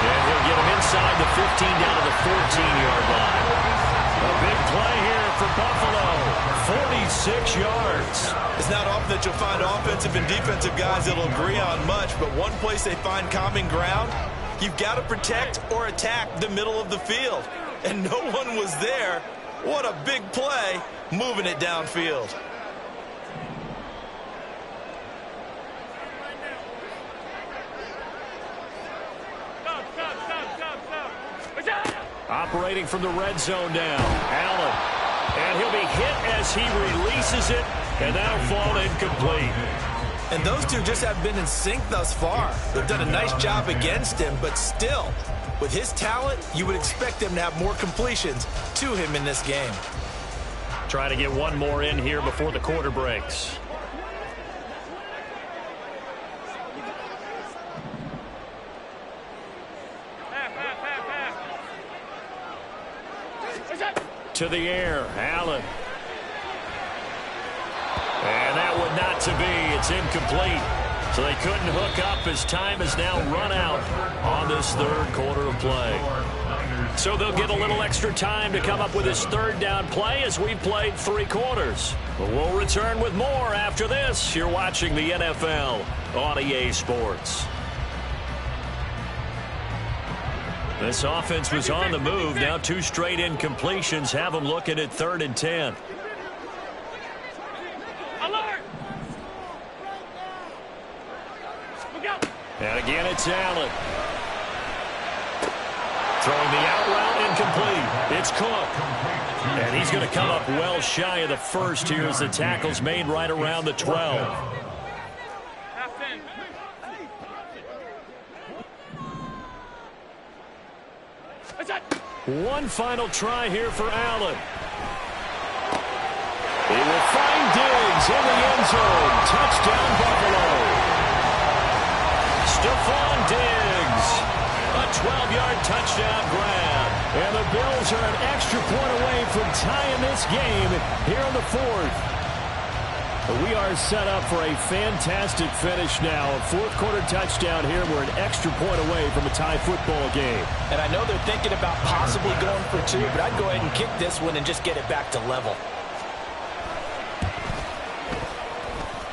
And he'll get him inside the 15 down to the 14-yard line. A big play here for Buffalo. 46 yards. It's not often that you'll find offensive and defensive guys that'll agree on much, but one place they find common ground, you've got to protect or attack the middle of the field. And no one was there. What a big play, moving it downfield. Operating from the red zone now. Allen. And he'll be hit as he releases it, and that'll fall incomplete. And those two just have been in sync thus far. They've done a nice job against him, but still, with his talent, you would expect him to have more completions to him in this game. Try to get one more in here before the quarter breaks. To the air, Allen. And that one not to be. It's incomplete. So they couldn't hook up as time has now run out on this third quarter of play. So they'll get a little extra time to come up with this third down play as we've played 3 quarters. But we'll return with more after this. You're watching the NFL on EA Sports. This offense was on the move. Now 2 straight incompletions have them looking at 3rd and 10. Alert! Look out! And again, it's Allen. Throwing the out route incomplete. It's Cook. And he's going to come up well shy of the first here as the tackle's made right around the 12. One final try here for Allen. He will find Diggs in the end zone. Touchdown, Buffalo. Stephon Diggs. A 12-yard touchdown grab. And the Bills are an extra point away from tying this game here in the fourth. We are set up for a fantastic finish now. A fourth-quarter touchdown here. We're an extra point away from a tie football game. And I know they're thinking about possibly going for two, but I'd go ahead and kick this one and just get it back to level.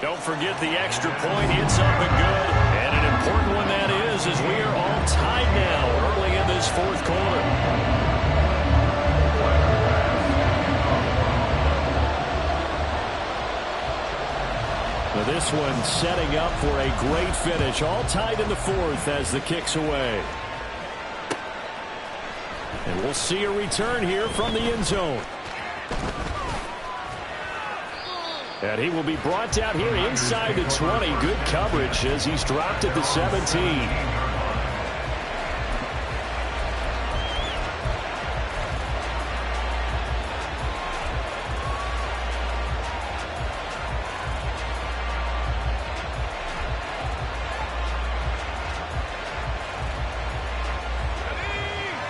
Don't forget the extra point. It's up and good. And an important one that is, as we are all tied now early in this fourth quarter. Now this one setting up for a great finish. All tied in the fourth as the kick's away. And we'll see a return here from the end zone. And he will be brought down here inside the 20. Good coverage as he's dropped at the 17.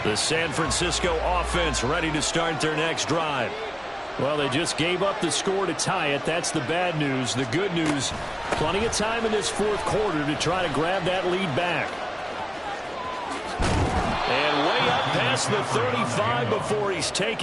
The San Francisco offense ready to start their next drive. Well, they just gave up the score to tie it. That's the bad news. The good news, plenty of time in this fourth quarter to try to grab that lead back. And way up past the 35 before he's taken